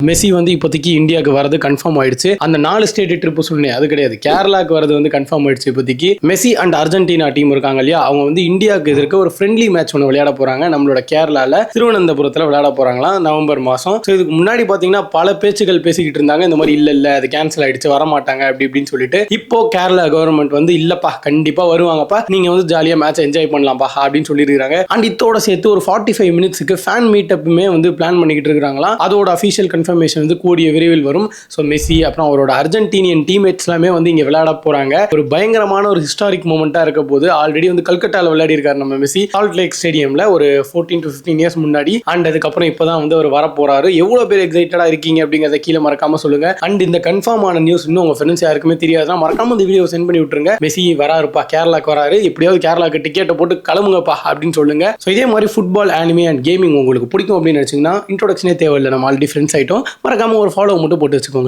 Messi வந்து இப்போதைக்கு இந்தியாவுக்கு வரது கன்ஃபார்ம் ஆயிடுச்சு. அந்த 4 ஸ்டேட் ட்ரிப் சொன்னேன் அது கிடையாது, கேரளாக்கு வரது வந்து கன்ஃபார்ம் ஆயிடுச்சு. இப்போதைக்கு மெஸ்ஸி அண்ட் அர்ஜென்டினா டீம் இருக்காங்க இல்லையா, அவங்க வந்து இந்தியாவுக்கு எதிர்க்க ஒரு ஃப்ரெண்ட்லி மேட்ச் ஒன்று விளையாட போறாங்க. நம்மளோட கேரளால திருவனந்தபுரத்தில் விளையாட போறாங்களாம் நவம்பர் மாசம். ஸோ இதுக்கு முன்னாடி பாத்தீங்கன்னா பல பேச்சுகள் பேசிக்கிட்டு இருந்தாங்க, இந்த மாதிரி இல்ல அது கேன்சல் ஆயிடுச்சு வரமாட்டாங்க அப்படி இப்படின்னு சொல்லிட்டு. இப்போ கேரளா கவர்மெண்ட் வந்து இல்லப்பா கண்டிப்பா வருவாங்கப்பா, நீங்க வந்து ஜாலியா மேட்ச் என்ஜாய் பண்ணலாம்ப்பா அப்படின்னு சொல்லியிருக்காங்க. அண்ட் இதோட சேர்த்து ஒரு 45 மினிட்ஸ்க்கு ஃபேன் மீட்டப்புமே வந்து பிளான் பண்ணிக்கிட்டு இருக்காங்களா. அதோட அஃபிஷியல் கன்ஃபர்மேஷன் வந்து கூடிய விரைவில் வரும். ஸோ மெஸ்ஸி அப்புறம் அவரோட அர்ஜென்டினியன் டீம்மேட்ஸ் எல்லாமே வந்து இங்க விளையாட போறாங்க. ஒரு பயங்கரமான ஒரு ஹிஸ்டாரிக் மூமெண்டா இருக்க போது. ஆல்ரெடி வந்து கல்கட்டால விளையாடி இருக்காரு நம்ம மெஸ்ஸி, சால்ட் லேக் ஸ்டேடியம்ல ஒரு 14 to 15 இயர்ஸ் முன்னாடி. அண்ட் அதுக்கப்புறம் இப்பதான் வந்து அவர் வர போறாரு. எவ்வளவு பேர் எக்ஸைட்டடா இருக்கீங்க அப்படிங்கறத கீழே மறக்காம சொல்லுங்க. அண்ட் இந்த கன்ஃபார்ம் ஆன நியூஸ் இன்னும் உங்க ஃப்ரெண்ட்ஸ் யாருக்குமே தெரியாதுன்னா மறக்காம இந்த வீடியோ சென்ட் பண்ணி விட்டுருங்க. மெஸ்ஸி வராருப்பா, கேரளாக்கு வராரு, எப்படியாவது கேரளாக்கு டிக்கெட்டை போட்டு கிளம்புங்கப்பா அப்படின்னு சொல்லுங்க. ஸோ இதே மாதிரி ஃபுட்பால், ஆனிமே அண்ட் கேமிங் உங்களுக்கு பிடிக்கும் அப்படின்னு நினைச்சீங்கன்னா இன்ட்ரோடக்ஷனே தேவையில்லை, நம்ம ஆல்ரெடி ஃப்ரெண்ட்ஸ் ஆயிட்டோம். மறக்காம ஒரு ஃபாலோ மட்டும் போட்டு வச்சுக்கோங்க.